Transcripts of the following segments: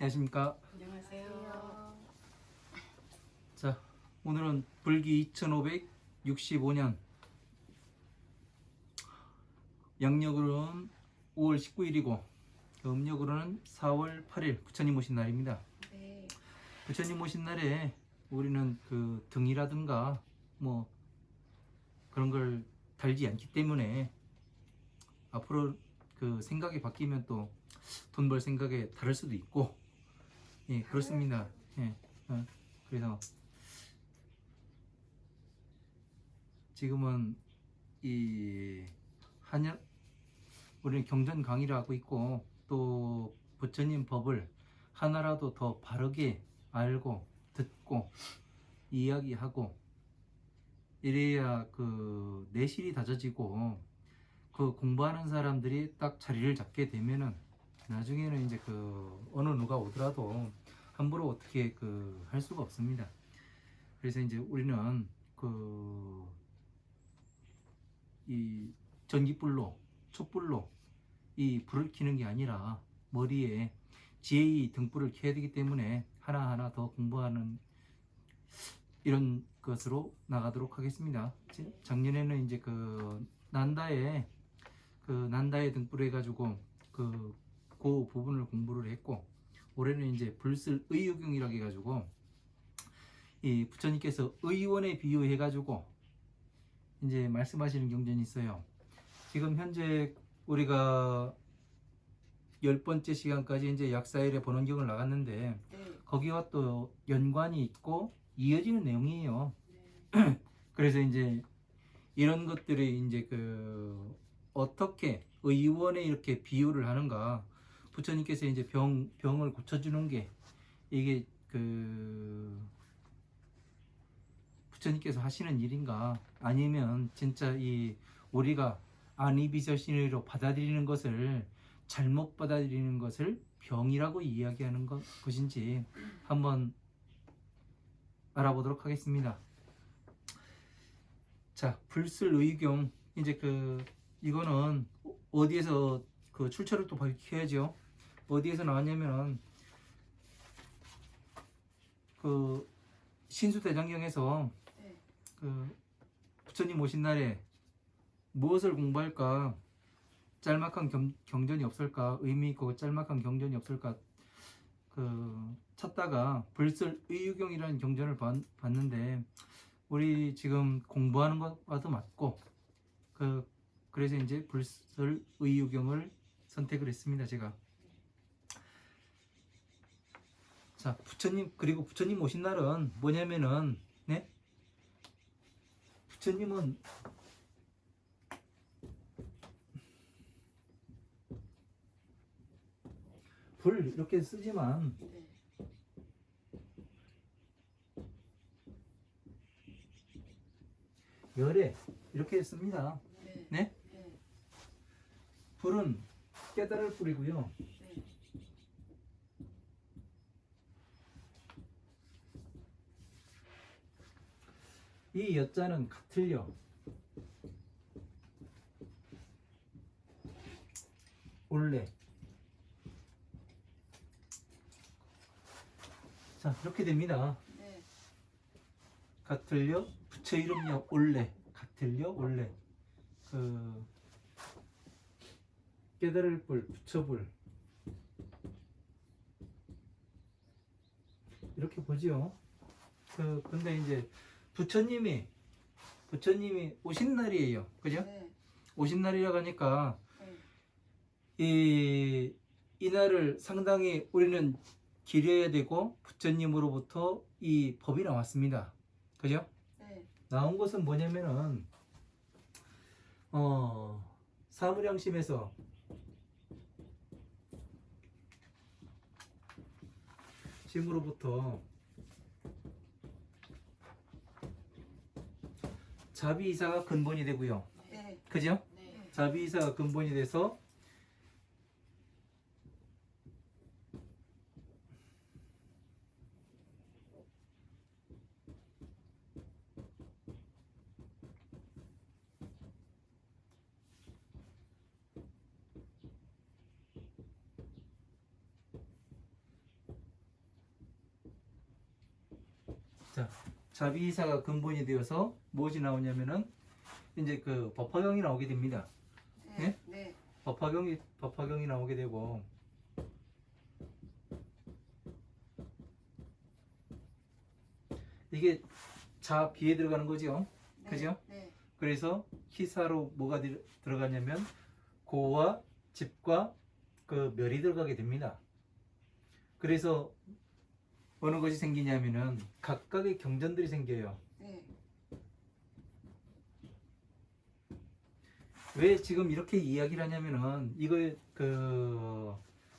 안녕하십니까. 안녕하세요. 자, 오늘은 불기 2565년 양력으로는 5월 19일이고 음력으로는 4월 8일 부처님 오신 날입니다. 네. 부처님 오신 날에 우리는 그 등이라든가 뭐 그런 걸 달지 않기 때문에 앞으로 그 생각이 바뀌면 또 돈 벌 생각에 다를 수도 있고, 예, 그렇습니다. 예, 그래서 지금은 이 한여 우리는 경전 강의를 하고 있고, 또 부처님 법을 하나라도 더 바르게 알고 듣고 이야기하고 이래야 그 내실이 다져지고, 그 공부하는 사람들이 딱 자리를 잡게 되면은 나중에는 이제 그 어느 누가 오더라도 함부로 어떻게 그 할 수가 없습니다. 그래서 이제 우리는 그 이 전기불로 촛불로 이 불을 켜는 게 아니라 머리에 지혜의 등불을 켜야 되기 때문에 하나하나 더 공부하는 이런 것으로 나가도록 하겠습니다. 작년에는 이제 그 난다의 등불 해가지고 그 부분을 공부를 했고, 올해는 이제 불슬 의유경이라고 해가지고 이 부처님께서 의원에 비유해가지고 이제 말씀하시는 경전이 있어요. 지금 현재 우리가 10번째 시간까지 이제 약사일의 본원경을 나갔는데, 네. 거기와 또 연관이 있고 이어지는 내용이에요. 네. 그래서 이제 이런 것들이 이제 어떻게 의원에 이렇게 비유를 하는가, 부처님께서 이제 병을 고쳐주는 게 이게 부처님께서 하시는 일인가, 아니면 진짜 이 우리가 아니비서신의로 받아들이는 것을 잘못 받아들이는 것을 병이라고 이야기하는 것인지 한번 알아보도록 하겠습니다. 자, 불슬의경, 이제 이거는 어디에서 그 출처를 또 밝혀야죠. 어디에서 나왔냐면 그 신수대장경에서 네. 그 부처님 오신 날에 무엇을 공부할까, 짤막한 경전이 없을까, 의미 있고 짤막한 경전이 없을까 찾다가 불설의유경이라는 경전을 봤는데, 우리 지금 공부하는 것과도 맞고 그래서 이제 불설의유경을 선택을 했습니다, 제가. 자, 그리고 부처님 오신 날은 뭐냐면은, 네? 부처님은 불 이렇게 쓰지만 네. 열에 이렇게 씁니다. 네. 네? 네. 불은 깨달을 불이고요. 네. 이 여자는 같을요. 올래. 자, 이렇게 됩니다. 네. 같을요. 부처 이름요 올래. 같을요. 올래. 깨달을 불, 부처불. 이렇게 보지요. 근데 이제 부처님이 오신 날이에요. 그죠? 네. 오신 날이라고 하니까 네. 이 날을 상당히 우리는 기려야 되고, 부처님으로부터 이 법이 나왔습니다. 그죠? 네. 나온 것은 뭐냐면은 사무량심에서 심으로부터 자비이사가 근본이 되고요. 네. 그죠? 네. 자비이사가 근본이 돼서 자, 자비이사가 근본이 되어서 무엇이 나오냐면은 이제 그 법화경이 나오게 됩니다. 네? 네. 법화경이 나오게 되고 이게 자비에 들어가는 거죠. 네. 그죠? 네. 그래서 희사로 뭐가 들어가냐면 고와 집과 그 멸이 들어가게 됩니다. 그래서 어느 것이 생기냐면은 각각의 경전들이 생겨요. 네. 왜 지금 이렇게 이야기를 하냐면은 이거 그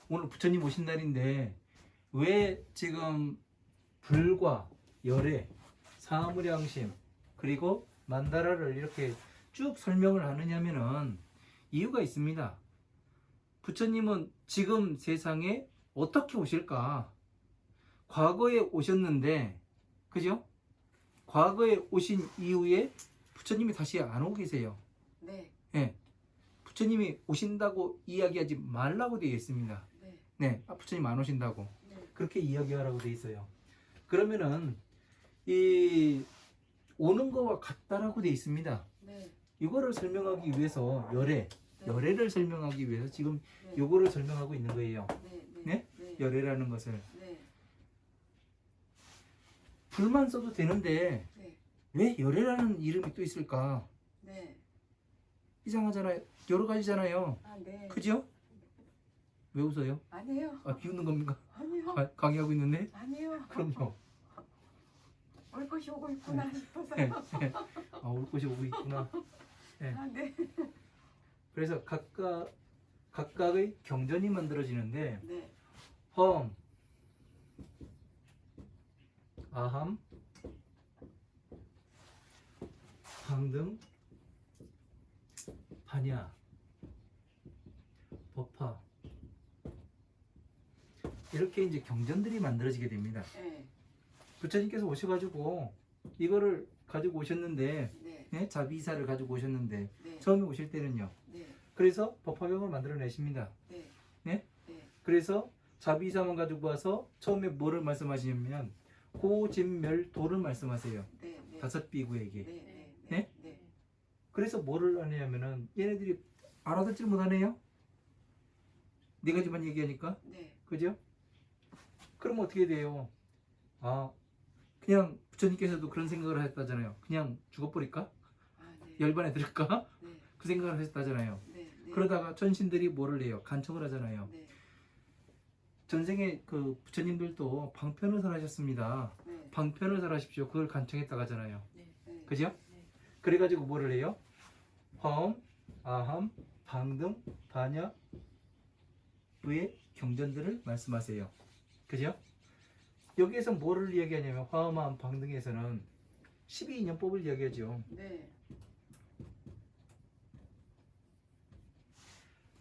오늘 부처님 오신 날인데 왜 지금 불과 열애, 사무량심 그리고 만다라를 이렇게 쭉 설명을 하느냐면은 이유가 있습니다. 부처님은 지금 세상에 어떻게 오실까? 과거에 오셨는데, 그죠? 과거에 오신 이후에 부처님이 다시 안 오고 계세요. 네. 예. 부처님이 오신다고 이야기하지 말라고 되어 있습니다. 네. 네. 부처님 안 오신다고. 네. 그렇게 이야기하라고 되어 있어요. 그러면은, 이, 오는 거와 같다라고 되어 있습니다. 네. 이거를 설명하기 위해서 열애를 설명하기 위해서 지금 네. 요거를 설명하고 있는 거예요. 네. 네? 열애라는 것을. 네. 불만 써도 되는데 네. 왜 열애라는 이름이 또 있을까? 네. 이상하잖아요. 여러 가지잖아요. 아, 네. 그죠? 왜 웃어요? 아니에요. 아, 비웃는 겁니까? 아니요. 강의하고 있는데? 아니요. 그럼요. 올 것이 오고 있구나 싶어서. 네, 네. 아, 올 것이 오고 있구나. 네. 아, 네. 그래서 각각의 경전이 만들어지는데 네. 험, 아함, 방등, 반야, 법화 이렇게 이제 경전들이 만들어지게 됩니다. 네. 부처님께서 오셔가지고 이거를 가지고 오셨는데 네. 네? 자비이사를 가지고 오셨는데 네. 처음에 오실 때는요. 네. 그래서 법화경을 만들어내십니다. 네. 네? 네. 그래서 자비이사만 가지고 와서 처음에 뭐를 말씀하시냐면 고진멸도를 말씀하세요. 네. 네. 다섯 비구에게. 네. 네? 네. 네. 그래서 뭐를 하냐면은 얘네들이 알아듣지 못하네요. 네 가지만 얘기하니까. 네. 그죠? 그럼 어떻게 돼요? 아, 그냥 부처님께서도 그런 생각을 하셨다잖아요. 그냥 죽어버릴까? 아, 네. 열반에 들을까? 네. 그 생각을 하셨다잖아요. 네. 네. 그러다가 천신들이 뭐를 해요? 간청을 하잖아요. 네. 전생에 그 부처님들도 방편을 설하셨습니다. 네. 방편을 설하십시오. 그걸 간청했다고 하잖아요. 네. 그죠? 네. 그래가지고 뭐를 해요? 험, 아함, 방등, 반야, 의 경전들을 말씀하세요. 그죠? 여기에서 뭐를 이야기하냐면 화엄함, 방등에서는 12인연법을 이야기하죠. 네.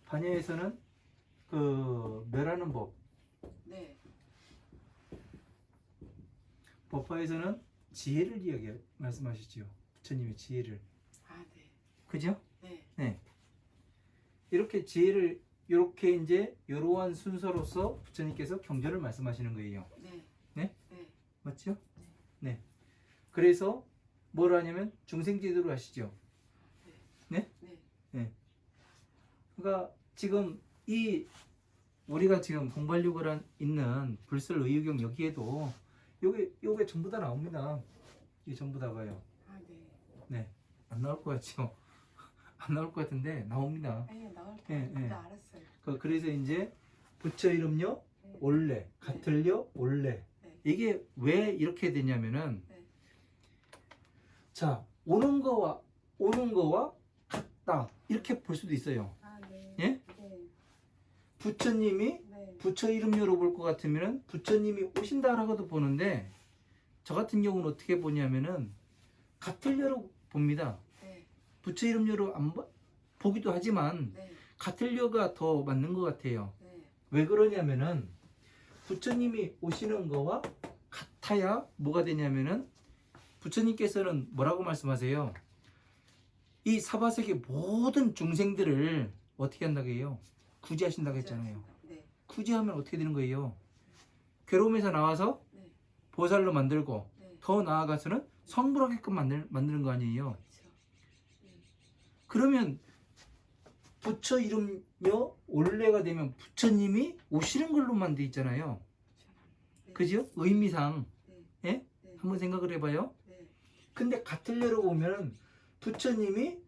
반야에서는 그 멸하는 법, 네. 법화에서는 지혜를 말씀하시지요. 부처님의 지혜를. 아, 네. 그죠? 네. 네. 이렇게 지혜를 이렇게 이제 이러한 순서로서 부처님께서 경전을 말씀하시는 거예요. 네. 네? 네. 맞죠? 네. 그래서 뭘 하냐면 중생제도로 하시죠. 네? 네. 네. 그러니까 지금 이 우리가 지금 공부하려고 있는 불설의유경 여기에도 요게 전부 다 나옵니다. 이게 전부 다가요. 아, 네. 네. 안 나올 것 같죠? 안 나올 것 같은데 나옵니다. 아니, 나올 예, 때 예. 알았어요. 그래서 이제 부처 이름요 네. 올래 같을요 올래 네. 이게 왜 이렇게 되냐면은 네. 자 오는 거와 같다 이렇게 볼 수도 있어요. 아, 네. 예? 네. 부처님이 네. 부처 이름료로 볼 것 같으면은 부처님이 오신다라고도 보는데 저 같은 경우는 어떻게 보냐면은 같을려로 봅니다. 네. 부처 이름료로 안 보기도 하지만 네. 같을려가 더 맞는 것 같아요. 네. 왜 그러냐면은 부처님이 오시는 거와 같아야 뭐가 되냐면은 부처님께서는 뭐라고 말씀하세요? 이 사바세계 모든 중생들을 어떻게 한다고 해요? 구제하신다고 했잖아요. 네. 구제하면 어떻게 되는 거예요? 괴로움에서 나와서 네. 보살로 만들고 네. 더 나아가서는 성불하게끔 만드는 거 아니에요. 그렇죠. 그러면 부처 이름여 올레가 되면 부처님이 오시는 걸로만 돼 있잖아요. 네. 그죠? 의미상. 네. 예? 네. 한번 생각을 해봐요. 네. 근데 같은 예로 보면 부처님이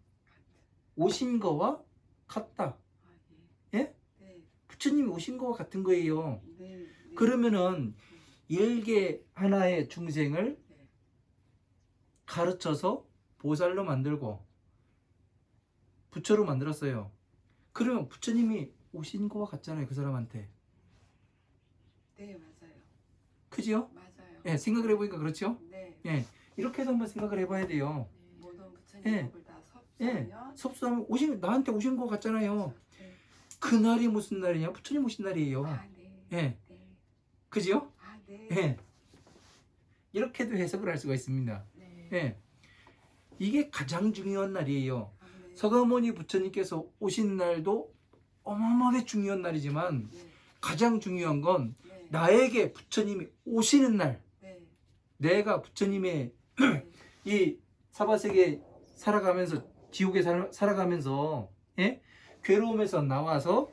오신 거와 같다. 아, 예? 네. 부처님이 오신 거와 같은 거예요. 네. 네. 그러면은 일개 하나의 중생을 네. 가르쳐서 보살로 만들고 부처로 만들었어요. 그러면 부처님이 오신 거와 같잖아요. 그 사람한테. 네, 맞아요. 그지요? 맞아요. 예, 생각을 해보니까 그렇죠? 네. 예, 이렇게 해서 한번 생각을 해봐야 돼요. 모든 예. 부처님을 다 예, 섭수하면 섭수하면 나한테 오신 거 같잖아요. 네. 그날이 무슨 날이냐? 부처님 오신 날이에요. 아, 네. 예, 네. 그지요? 아, 네. 예. 이렇게도 해석을 할 수가 있습니다. 네. 예. 이게 가장 중요한 날이에요. 아, 네. 서가모니 부처님께서 오신 날도 어마어마하게 중요한 날이지만 네. 가장 중요한 건 네. 나에게 부처님이 오시는 날, 네. 내가 부처님의 네. 이 사바세계 살아가면서 지옥에 살아가면서 예? 괴로움에서 나와서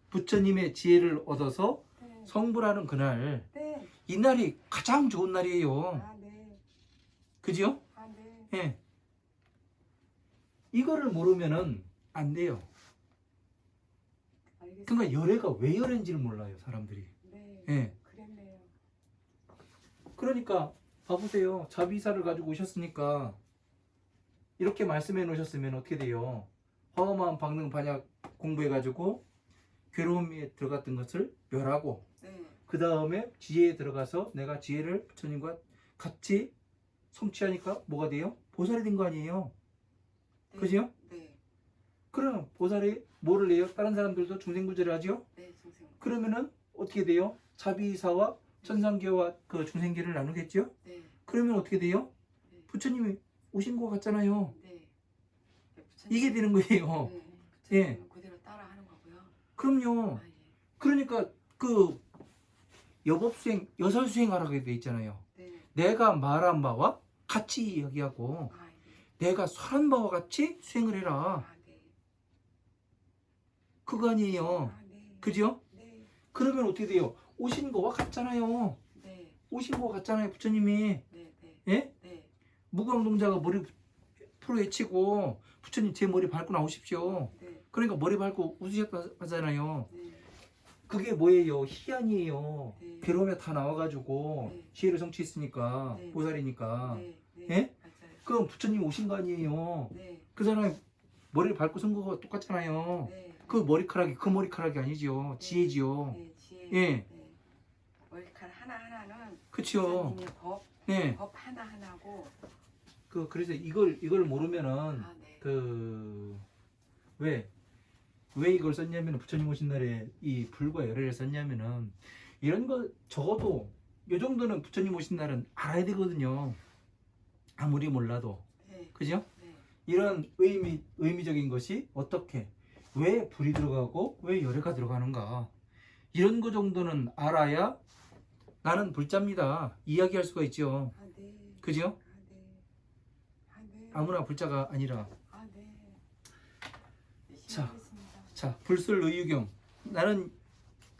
부처님의 지혜를 얻어서 네. 성불하는 그날, 네. 이 날이 가장 좋은 날이에요. 아, 네. 그지요? 아, 네. 예. 이거를 모르면은 안 돼요. 알겠습니다. 그러니까 열애가 왜 열애인지를 몰라요, 사람들이. 네. 예. 그랬네요. 그러니까 봐보세요. 자비사를 가지고 오셨으니까 이렇게 말씀해 놓으셨으면 어떻게 돼요? 화엄한 방능 반약 공부해 가지고 괴로움에 들어갔던 것을 멸하고 네. 그 다음에 지혜에 들어가서 내가 지혜를 부처님과 같이 성취하니까 뭐가 돼요? 보살이 된 거 아니에요? 네. 그죠? 네. 그럼 보살이 뭐를 해요? 다른 사람들도 중생구제를 하죠? 네, 선생님. 그러면은 어떻게 돼요? 자비사와 천상계와 그 중생계를 나누겠죠? 네. 그러면 어떻게 돼요? 네. 부처님이 오신 것 같잖아요. 네. 네, 부처님. 이게 되는 거예요. 네. 예. 부처님 그대로 따라 하는 거고요. 그럼요. 아, 예. 그러니까 그 여법수행, 여설수행하라고 돼 있잖아요. 네. 내가 말한 바와 같이 이야기하고 아, 예. 내가 설한 바와 같이 수행을 해라. 아, 네. 그거 아니에요. 아, 네. 그죠? 네. 그러면 어떻게 돼요? 오신 거와 같잖아요. 네. 오신 거와 같잖아요. 부처님이. 네. 네. 예? 네. 무광동자가 머리 풀어 헤치고 부처님 제 머리 밟고 나오십시오. 네. 그러니까 머리 밟고 웃으셨다 하잖아요. 네. 그게 뭐예요? 희한이에요. 네. 괴로움에 다 나와가지고 네. 지혜를 성취했으니까 네. 보살이니까. 네. 네. 예? 맞아요. 그럼 부처님 오신 거 아니에요. 네. 그 사람이 머리를 밟고 선 거가 똑같잖아요. 네. 그 머리카락이 그 머리카락이 아니죠. 지혜지요. 네. 지혜. 예. 네. 머리카락 하나하나는 그쵸. 부처님의 네. 법 하나하나고. 그래서 이걸 모르면은 아, 네. 왜 이걸 썼냐면 부처님 오신 날에 이 불과 열애를 썼냐면은 이런 거 적어도 요 정도는 부처님 오신 날은 알아야 되거든요. 아무리 몰라도. 네. 그죠? 네. 이런 의미적인 것이 어떻게 왜 불이 들어가고 왜 열애가 들어가는가 이런 거 정도는 알아야 나는 불자입니다 이야기할 수가 있죠. 아, 네. 그죠? 아, 네. 아, 네. 아무나 불자가 아니라. 아, 네. 열심히 자. 하겠습니다. 자, 불설의유경. 나는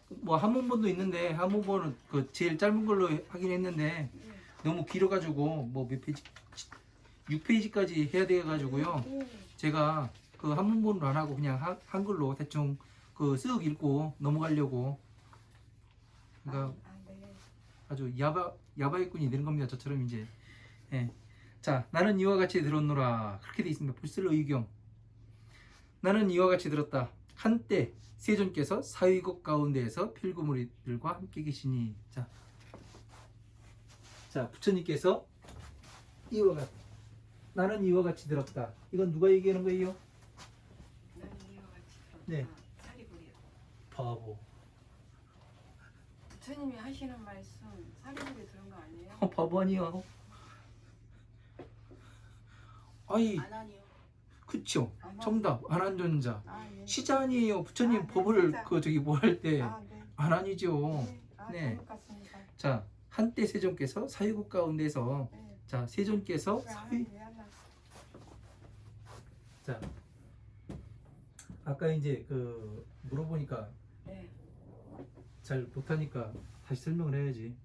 뭐 한문본도 있는데 한문본은 그 제일 짧은 걸로 하긴 했는데 네. 너무 길어가지고 뭐 몇 페이지 6페이지까지 해야 돼가지고요. 네. 제가 그 한문본으로 안 하고 그냥 한글로 대충 그 쓱 읽고 넘어가려고. 그러니까 아, 네. 아주 야바이꾼이 되는 겁니다. 저처럼 이제. 예. 자, 나는 이와 같이 들었노라. 그렇게 돼 있습니다. 불설의유경. 나는 이와 같이 들었다. 한때 세존께서 사위국 가운데에서 필구무리들과 함께 계시니. 자, 부처님께서 나는 이와 같이 들었다. 이건 누가 얘기하는 거예요? 나는 이와 같이 들었다. 네. 사리불이요. 바보. 부처님이 하시는 말씀 사리불이 들은 거 아니에요? 바보 아니야. 아이, 아나니요. 그쵸. 아나. 정답. 안한존자. 아, 예. 시자 아니에요. 부처님 아, 네, 법을 시자. 뭐 할 때. 아, 네. 아니죠. 네. 아, 네. 잘못 갔습니다. 자, 한때 세존께서 사유국 가운데서 네. 자, 세존께서 왜 안- 사위. 왜 안 나? 자, 아까 이제 그 물어보니까 네. 잘 못하니까 다시 설명을 해야지.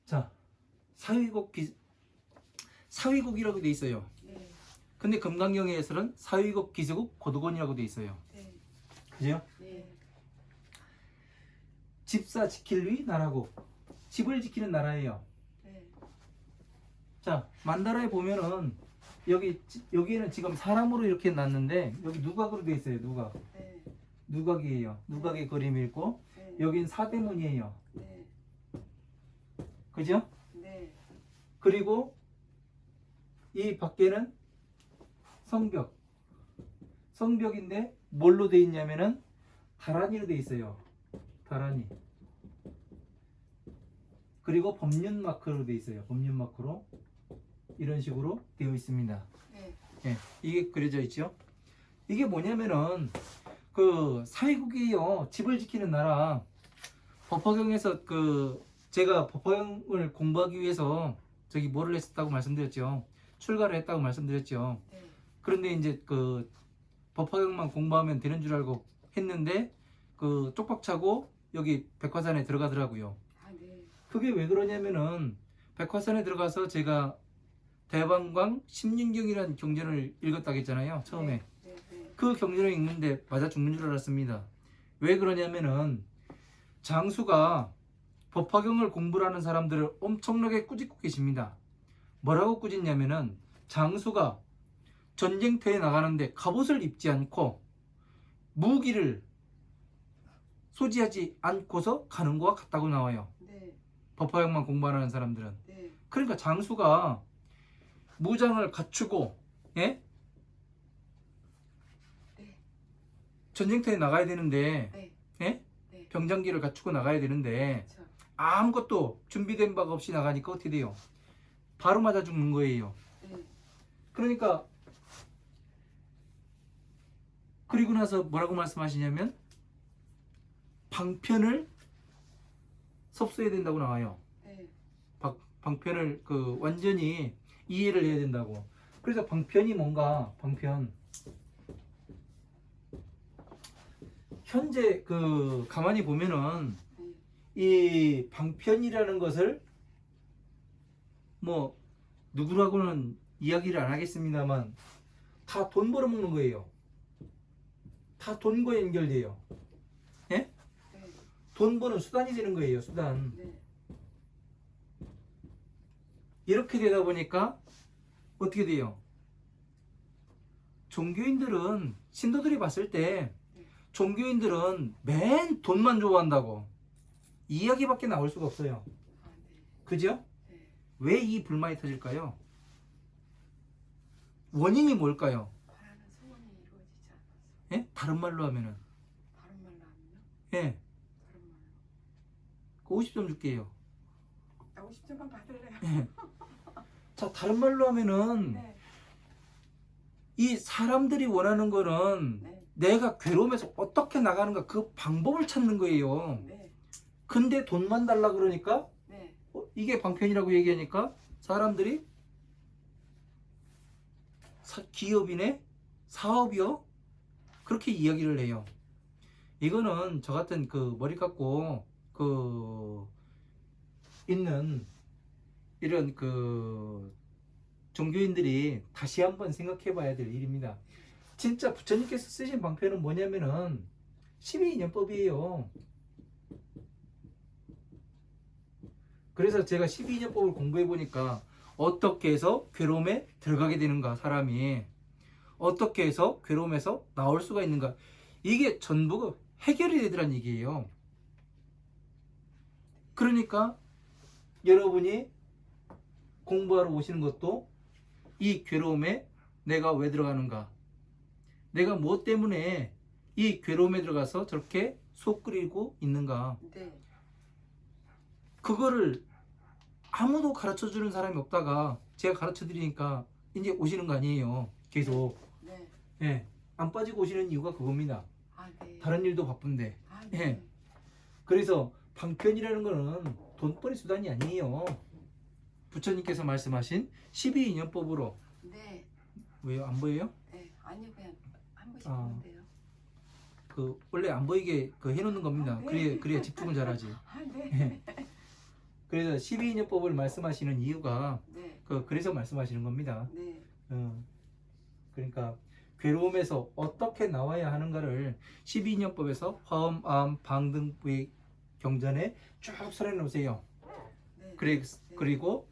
자, 사위국이라고 돼 있어요. 네. 근데 금강경에서는 사위국 기수국 고도곤이라고 돼 있어요. 네. 그죠? 네. 집사 지킬 위 나라국. 집을 지키는 나라예요. 네. 자, 만다라에 보면은 여기에는 지금 사람으로 이렇게 놨는데 여기 누각으로 돼 있어요. 누각. 네. 누각이에요. 누각의 그림이 있고 네. 여긴 사대문이에요. 네. 그죠? 네. 그리고 이 밖에는 성벽. 성벽인데 뭘로 돼 있냐면은 다란이로 돼 있어요. 다란이. 그리고 법륜 마크로 돼 있어요. 법륜 마크로 이런 식으로 되어 있습니다. 네. 예, 이게 그려져 있죠. 이게 뭐냐면은 그 사회국이요. 집을 지키는 나라. 법화경에서 그 제가 법화경을 공부하기 위해서 저기 뭐를 했었다고 말씀드렸죠. 출가를 했다고 말씀드렸죠. 네. 그런데 이제 그 법화경만 공부하면 되는 줄 알고 했는데 그 쪽박 차고 여기 백화산에 들어가더라고요. 아, 네. 그게 왜 그러냐면은 백화산에 들어가서 제가 대방광 심윤경이라는 경전을 읽었다고 했잖아요. 처음에. 네. 네. 그 경전을 읽는데 맞아 죽는 줄 알았습니다. 왜 그러냐면은 장수가 법화경을 공부하는 사람들을 엄청나게 꾸짖고 계십니다. 뭐라고 꾸짖냐면은 장수가 전쟁터에 나가는데 갑옷을 입지 않고 무기를 소지하지 않고서 가는 거와 같다고 나와요. 네. 법화경만 공부하는 사람들은. 네. 그러니까 장수가 무장을 갖추고 예? 네. 전쟁터에 나가야 되는데 네. 예? 네. 병장기를 갖추고 나가야 되는데 그렇죠. 아무것도 준비된 바가 없이 나가니까 어떻게 돼요? 바로 맞아 죽는 거예요. 네. 그러니까 그리고 나서 뭐라고 말씀하시냐면 방편을 섭수해야 된다고 나와요. 네. 방편을 그 완전히 이해를 해야 된다고. 그래서 방편이 뭔가 방편. 현재 그 가만히 보면은 네. 이 방편이라는 것을 뭐 누구라고는 이야기를 안 하겠습니다만 다 돈 벌어먹는 거예요. 다 돈과 연결돼요. 예? 네. 돈 버는 수단이 되는 거예요. 수단. 네. 이렇게 되다 보니까 어떻게 돼요? 종교인들은 신도들이 봤을 때 종교인들은 맨 돈만 좋아한다고 이야기밖에 나올 수가 없어요. 아, 네. 그죠? 네. 왜 이 불만이 터질까요? 원인이 뭘까요? 바라는 소원이 이루어지지 않았어. 예? 다른 말로 하면은 다른 말로 하면요? 예, 다른 말로. 그 50점 줄게요. 나 50점만 받을래요. 예. 자, 다른 말로 하면은 네. 이 사람들이 원하는 거는 네. 내가 괴로움에서 어떻게 나가는가 그 방법을 찾는 거예요. 네. 근데 돈만 달라 그러니까 네. 이게 방편이라고 얘기하니까 사람들이 기업이네 사업이요 그렇게 이야기를 해요. 이거는 저 같은 그 머리 깎고 그 있는 이런 그 종교인들이 다시 한번 생각해 봐야 될 일입니다. 진짜 부처님께서 쓰신 방편은 뭐냐면은 12인연법이에요. 그래서 제가 12인연법을 공부해 보니까 어떻게 해서 괴로움에 들어가게 되는가, 사람이 어떻게 해서 괴로움에서 나올 수가 있는가, 이게 전부 해결이 되더란 얘기예요. 그러니까 여러분이 공부하러 오시는 것도 이 괴로움에 내가 왜 들어가는가, 내가 무엇 때문에 이 괴로움에 들어가서 저렇게 속 끓이고 있는가, 네. 그거를 아무도 가르쳐 주는 사람이 없다가 제가 가르쳐 드리니까 이제 오시는 거 아니에요. 계속. 네. 예. 안 빠지고 오시는 이유가 그겁니다. 아, 네. 다른 일도 바쁜데. 아, 예. 네. 그래서 방편이라는 거는 돈벌이 수단이 아니에요. 부처님께서 말씀하신 12인연법으로. 네. 왜요? 안 보여요? 네. 아니 그냥 한 번씩 아. 보는데요. 그 원래 안 보이게 그 해놓는 겁니다. 아, 네. 그래야 집중을 잘하지. 아, 네. 그래서 12인연법을 말씀하시는 이유가 네. 그래서 말씀하시는 겁니다. 네. 그러니까 괴로움에서 어떻게 나와야 하는가를 12인연법에서 화엄, 암, 방 등의 경전에 쭉 설해 놓으세요. 네. 그리고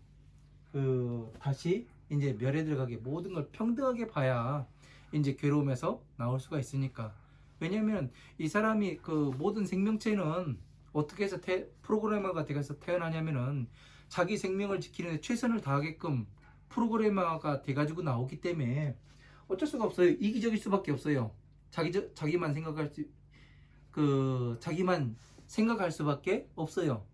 다시 이제 멸에 들어가게 모든 걸 평등하게 봐야 이제 괴로움에서 나올 수가 있으니까. 왜냐면 이 사람이 그 모든 생명체는 어떻게 해서 프로그래머가 돼서 태어나냐면은 자기 생명을 지키는 데 최선을 다하게끔 프로그래머가 돼가지고 나오기 때문에 어쩔 수가 없어요. 이기적일 수밖에 없어요. 자기만 생각할 수밖에 없어요.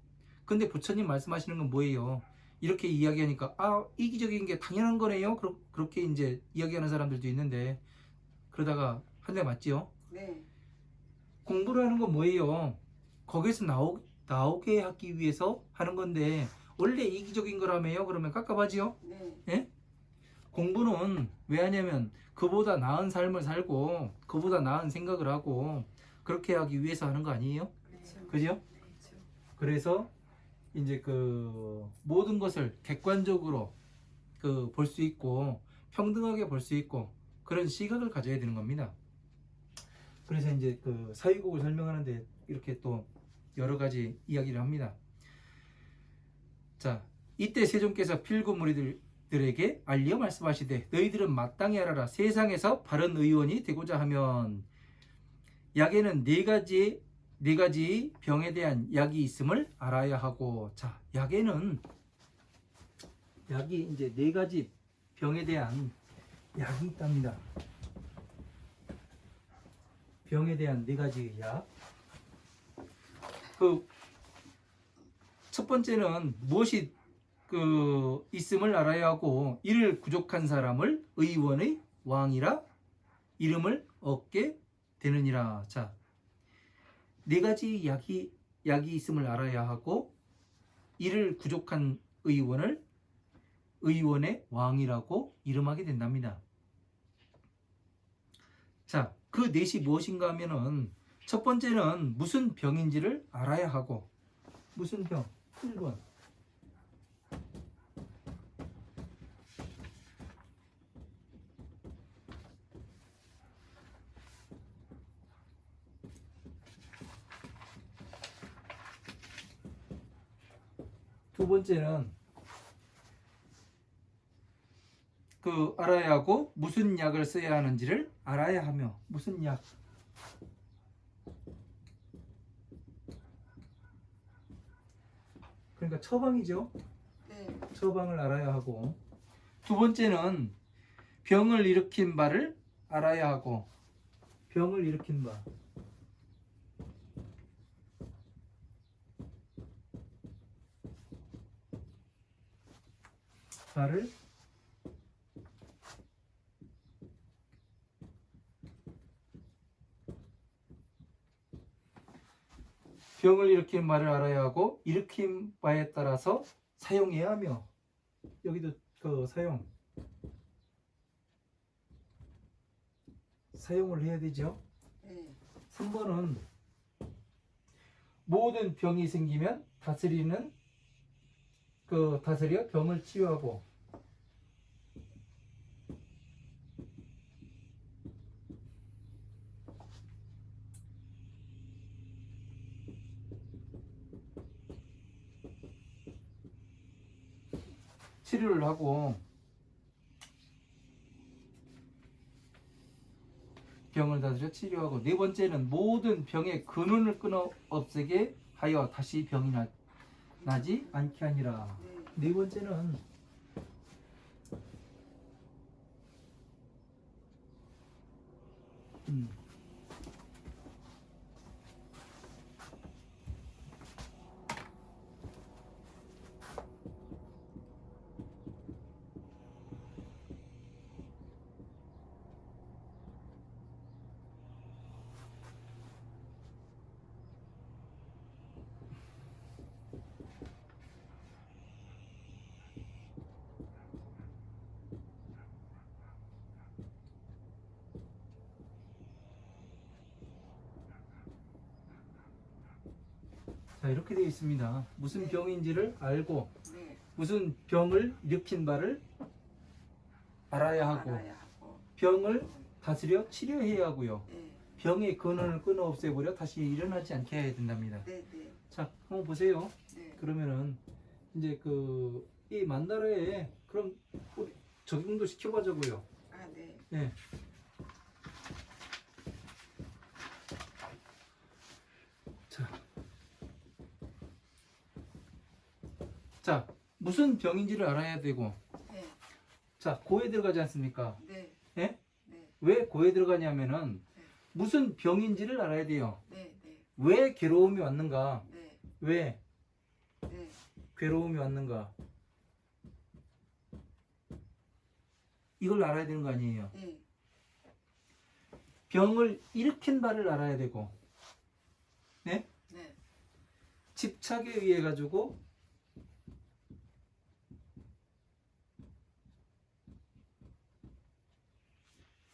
근데 부처님 말씀하시는 건 뭐예요? 이렇게 이야기하니까 이기적인 게 당연한 거네요. 그렇게 이제 이야기하는 사람들도 있는데 그러다가 한 대 맞지요? 네. 공부를 하는 건 뭐예요? 거기서 나오게 하기 위해서 하는 건데 원래 이기적인 거라며요? 그러면 깝깝하지요? 네. 예? 공부는 왜 하냐면 그보다 나은 삶을 살고 그보다 나은 생각을 하고 그렇게 하기 위해서 하는 거 아니에요? 그렇죠. 그죠? 그렇죠. 그래서 이제 모든 것을 객관적으로 볼 수 있고 평등하게 볼 수 있고 그런 시각을 가져야 되는 겁니다. 그래서 이제 사유곡을 설명하는데 이렇게 또 여러 가지 이야기를 합니다. 자, 이때 세존께서 필구 무리들에게 알리어 말씀하시되 너희들은 마땅히 알아라. 세상에서 바른 의원이 되고자 하면 약에는 네 가지 병에 대한 약이 있음을 알아야 하고. 자, 약에는 약이 이제 네 가지 병에 대한 약이 있답니다. 병에 대한 네 가지 약. 첫 번째는 무엇이 있음을 알아야 하고 이를 부족한 사람을 의원의 왕이라 이름을 얻게 되느니라. 자, 네 가지 약이 있음을 알아야 하고 이를 부족한 의원을 의원의 왕이라고 이름하게 된답니다. 자, 그 넷이 무엇인가 하면은 첫 번째는 무슨 병인지를 알아야 하고. 무슨 병? 1번. 두 번째는 알아야 하고 무슨 약을 써야 하는지를 알아야 하며. 무슨 약? 그러니까 처방이죠. 네. 처방을 알아야 하고. 두 번째는 병을 일으킨 바를 알아야 하고. 병을 일으킨 바를 병을 일으킨 바를 알아야 하고 일으킨 바에 따라서 사용해야 하며. 여기도 사용을 해야 되죠. 네. 3번은 모든 병이 생기면 다스려 병을 치유하고. 치료를 하고 병을 다스려 치료하고. 네 번째는 모든 병의 근원을 끊어 없애게 하여 다시 병이 나지 않게 하니라. 네. 네 번째는 자, 이렇게 되어 있습니다. 무슨 네. 병인지를 알고 네. 무슨 병을 일으킨 바를 알아야 하고 알아야 하고. 병을 다스려 치료해야 하고요. 네. 병의 근원을 끊어 없애버려 다시 일어나지 않게 해야 된답니다. 네. 네. 자, 한번 보세요. 네. 그러면은 이제 이 만다라에 그럼 우리 적용도 시켜보자고요. 아, 네. 네. 자, 무슨 병인지를 알아야 되고, 네. 자, 고에 들어가지 않습니까? 네. 예? 네. 왜 고에 들어가냐면은 네. 무슨 병인지를 알아야 돼요. 네. 네. 왜 괴로움이 왔는가? 네. 왜 네. 괴로움이 왔는가? 이걸 알아야 되는 거 아니에요. 네. 병을 일으킨 바를 알아야 되고, 네? 네. 집착에 의해 가지고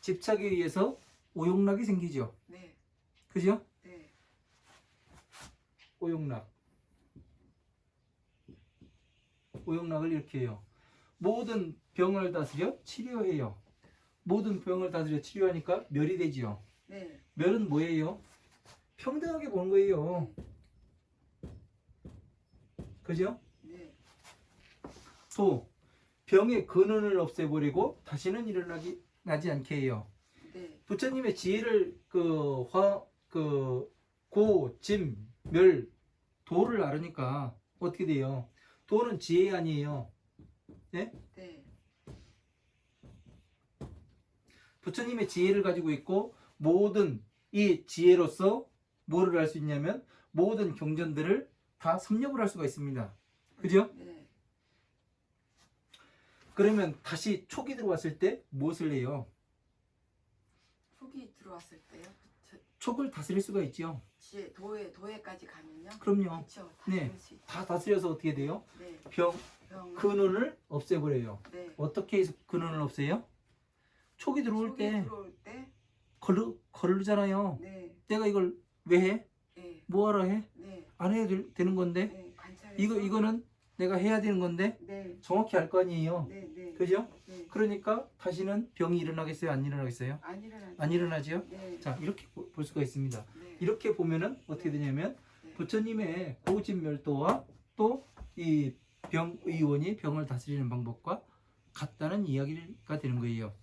집착에 의해서 오용락이 생기죠. 네. 그죠? 네. 오용락. 오용락을 이렇게 해요. 모든 병을 다스려 치료해요. 모든 병을 다스려 치료하니까 멸이 되지요. 네. 멸은 뭐예요? 평등하게 보는 거예요. 그죠? 네. 또 병의 근원을 없애버리고 다시는 나지 않게 해요. 네. 부처님의 지혜를 고, 진, 멸, 도를 알으니까 어떻게 돼요? 도는 지혜 아니에요. 네? 네. 부처님의 지혜를 가지고 있고 모든 이 지혜로서 뭐를 할 수 있냐면 모든 경전들을 다 섭렵을 할 수가 있습니다. 그죠? 네. 그러면 다시 촉이 들어왔을 때 무엇을 해요? 촉이 들어왔을 때요. 촉을 다스릴 수가 있죠. 지혜 도에까지 가면요. 그럼요. 그렇죠. 네. 다 다스려서 어떻게 돼요? 네. 병 병. 근원을 없애버려요. 네. 어떻게 해서 근원을 없애요? 촉이 들어올 촉이 때 들어올 때. 거르잖아요. 네. 내가 이걸 왜 해? 네. 뭐하러 해? 네. 안 해야 되는 건데 네. 관찰해서. 이거는 내가 해야 되는 건데 네. 정확히 알 거 아니에요. 네. 네. 그죠? 네. 그러니까 다시는 병이 일어나겠어요? 안 일어나겠어요? 안 일어나죠. 안 일어나지요? 네. 자, 이렇게 볼 수가 있습니다. 네. 이렇게 보면은 어떻게 되냐면 네. 부처님의 고진멸도와 또 이 병의원이 병을 다스리는 방법과 같다는 이야기가 되는 거예요.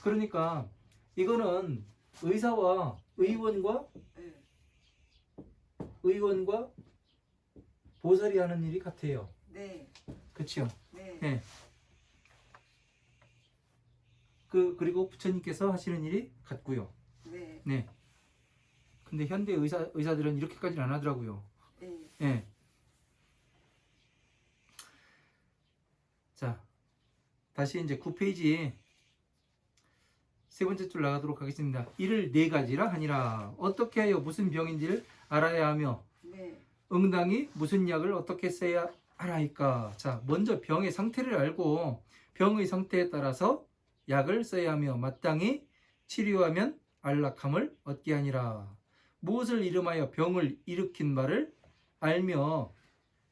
그러니까 이거는 의사와 의원과 보살이 하는 일이 같아요. 네. 그렇죠? 네. 네. 그리고 부처님께서 하시는 일이 같고요. 네. 네. 근데 현대 의사들은 이렇게까지는 안 하더라고요. 네. 네. 자, 다시 이제 9페이지 세 번째 줄 나가도록 하겠습니다. 이를 네 가지라 하니라. 어떻게 하여 무슨 병인지를 알아야 하며 네. 응당이 무슨 약을 어떻게 써야 하나이까. 자, 먼저 병의 상태를 알고 병의 상태에 따라서 약을 써야 하며 마땅히 치료하면 안락함을 얻게 하니라. 무엇을 이름하여 병을 일으킨 바를 알며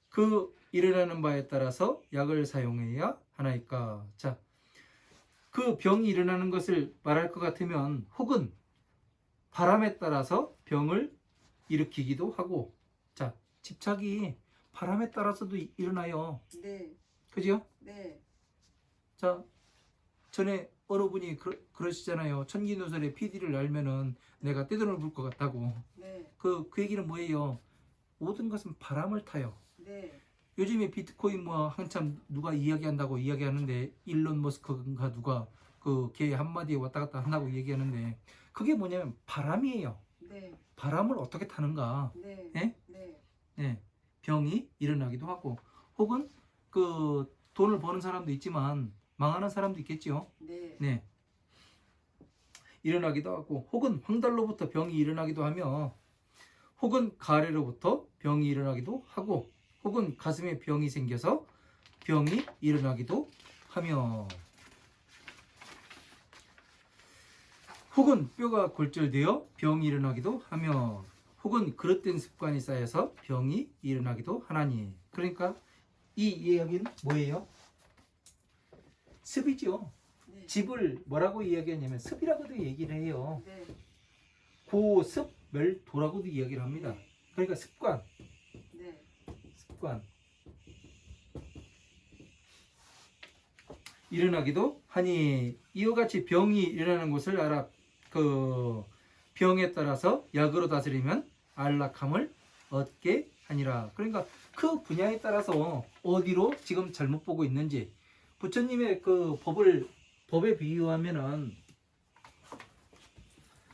그 일어나는 바에 따라서 약을 사용해야 하나이까. 자, 그 병이 일어나는 것을 말할 것 같으면 혹은 바람에 따라서 병을 일으키기도 하고, 자, 집착이 바람에 따라서도 일어나요. 네. 그죠? 네. 자, 전에 어느 분이 그러시잖아요. 천기누설의 PD를 알면은 내가 떼돈을 벌 것 같다고. 네. 그 얘기는 뭐예요? 모든 것은 바람을 타요. 네. 요즘에 비트코인 뭐 한참 누가 이야기한다고 이야기하는데 일론 머스크가 누가 걔 한마디에 왔다 갔다 한다고 얘기하는데 그게 뭐냐면 바람이에요. 네. 바람을 어떻게 타는가? 네. 예? 네. 네. 병이 일어나기도 하고 혹은 돈을 버는 사람도 있지만 망하는 사람도 있겠죠. 네. 네. 일어나기도 하고 혹은 황달로부터 병이 일어나기도 하며 혹은 가래로부터 병이 일어나기도 하고 혹은 가슴에 병이 생겨서 병이 일어나기도 하며 혹은 뼈가 골절되어 병이 일어나기도 하며 혹은 그릇된 습관이 쌓여서 병이 일어나기도 하나니. 그러니까 이 이야기는 뭐예요? 습이죠. 네. 집을 뭐라고 이야기하냐면 습이라고도 얘기를 해요. 네. 고습멸도라고도 이야기를 합니다. 그러니까 습관, 네. 습관. 일어나기도 하니 이와 같이 병이 일어나는 것을 알아 그 병에 따라서 약으로 다스리면 안락함을 얻게 하니라. 그러니까 그 분야에 따라서 어디로 지금 잘못 보고 있는지 부처님의 그 법에 비유하면은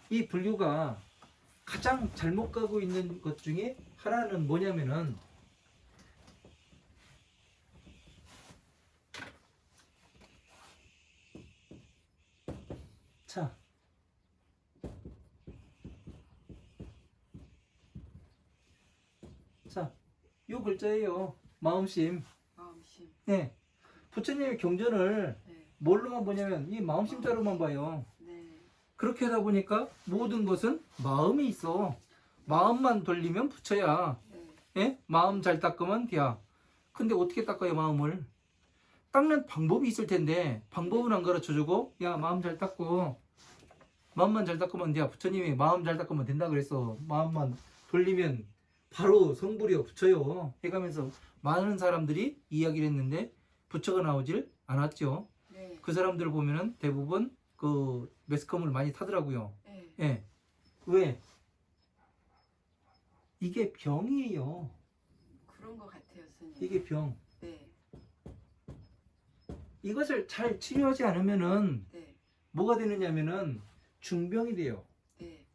이 불교가 가장 잘못 가고 있는 것 중에 하나는 뭐냐면은 자, 요 글자예요. 마음심. 마음심. 네. 부처님의 경전을 네. 뭘로만 보냐면 이 마음심자로만 봐요. 네. 그렇게 하다 보니까 모든 것은 마음이 있어. 마음만 돌리면 부처야. 네. 예? 마음 잘 닦으면 돼야. 근데 어떻게 닦아요, 마음을? 닦는 방법이 있을 텐데 방법은 안 가르쳐주고 야, 마음 잘 닦고 마음만 잘 닦으면 돼야. 부처님이 마음 잘 닦으면 된다 그랬어. 마음만 돌리면 바로 성불이요, 부처요 해가면서 많은 사람들이 이야기를 했는데 부처가 나오질 않았죠. 네. 그 사람들 보면은 대부분 그 매스컴을 많이 타더라고요. 네. 예. 왜? 이게 병이에요. 그런 것 같아요, 스님. 이게 병. 네. 이것을 잘 치료하지 않으면은 네. 뭐가 되느냐면은 중병이 돼요. 네.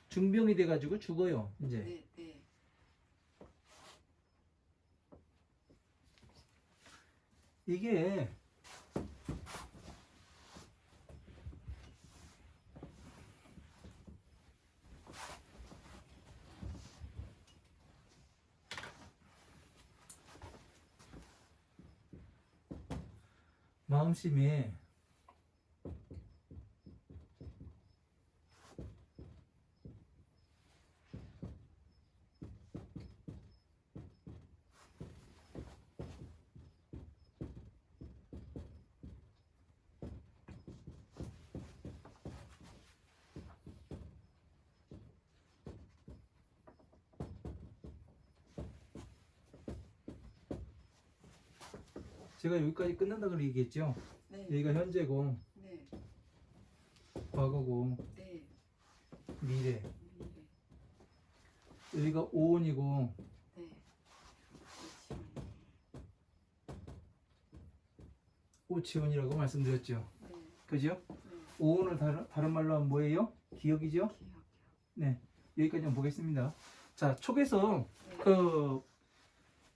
중병이 돼가지고 죽어요. 이제. 네. 네. 이게 마음심이 제가 여기까지 끝난다고 얘기했죠. 네. 여기가 현재고 네. 과거고 네. 미래. 네. 여기가 오온이고 네. 오치온이라고 말씀드렸죠. 네. 그죠? 네. 오온을 다른 말로 하면 뭐예요? 기억이죠? 기억이요. 네. 여기까지 한번 보겠습니다. 자, 촉에서 네. 그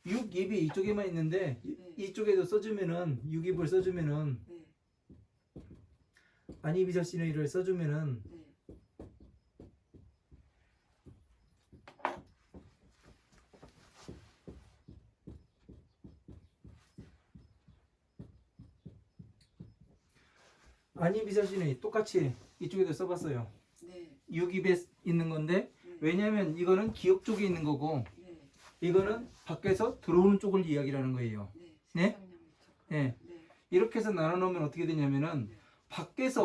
육입이 이쪽에만 있는데 네. 이쪽에도 써주면은 육입을 써주면은 네. 아니비사시노이를 써주면은 네. 아니비사시노이 똑같이 이쪽에도 써봤어요. 네. 육입에 있는 건데 네. 왜냐면 이거는 기억 쪽에 있는 거고 네. 이거는 밖에서 들어오는 쪽을 이야기라는 거예요. 네. 네? 생각량 쪽. 네. 네. 이렇게 해서 나눠 놓으면 어떻게 되냐면은 네. 밖에서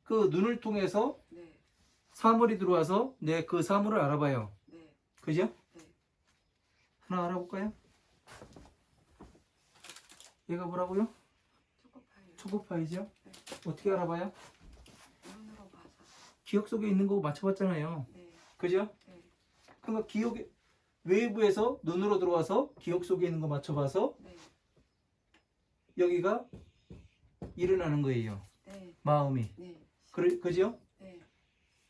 그 눈을 통해서 네. 사물이 들어와서 내 그 사물을 알아봐요. 네. 그죠? 네. 하나 알아볼까요? 얘가 뭐라고요? 초코파이. 초코파이죠? 네. 어떻게 알아봐요? 눈으로 봐서. 기억 속에 있는 거 맞춰봤잖아요. 네. 그죠? 네. 그러니까 기억에 외부에서 눈으로 들어와서 기억 속에 있는 거 맞춰봐서 네. 여기가 일어나는 거예요. 네. 마음이. 네. 그죠? 네.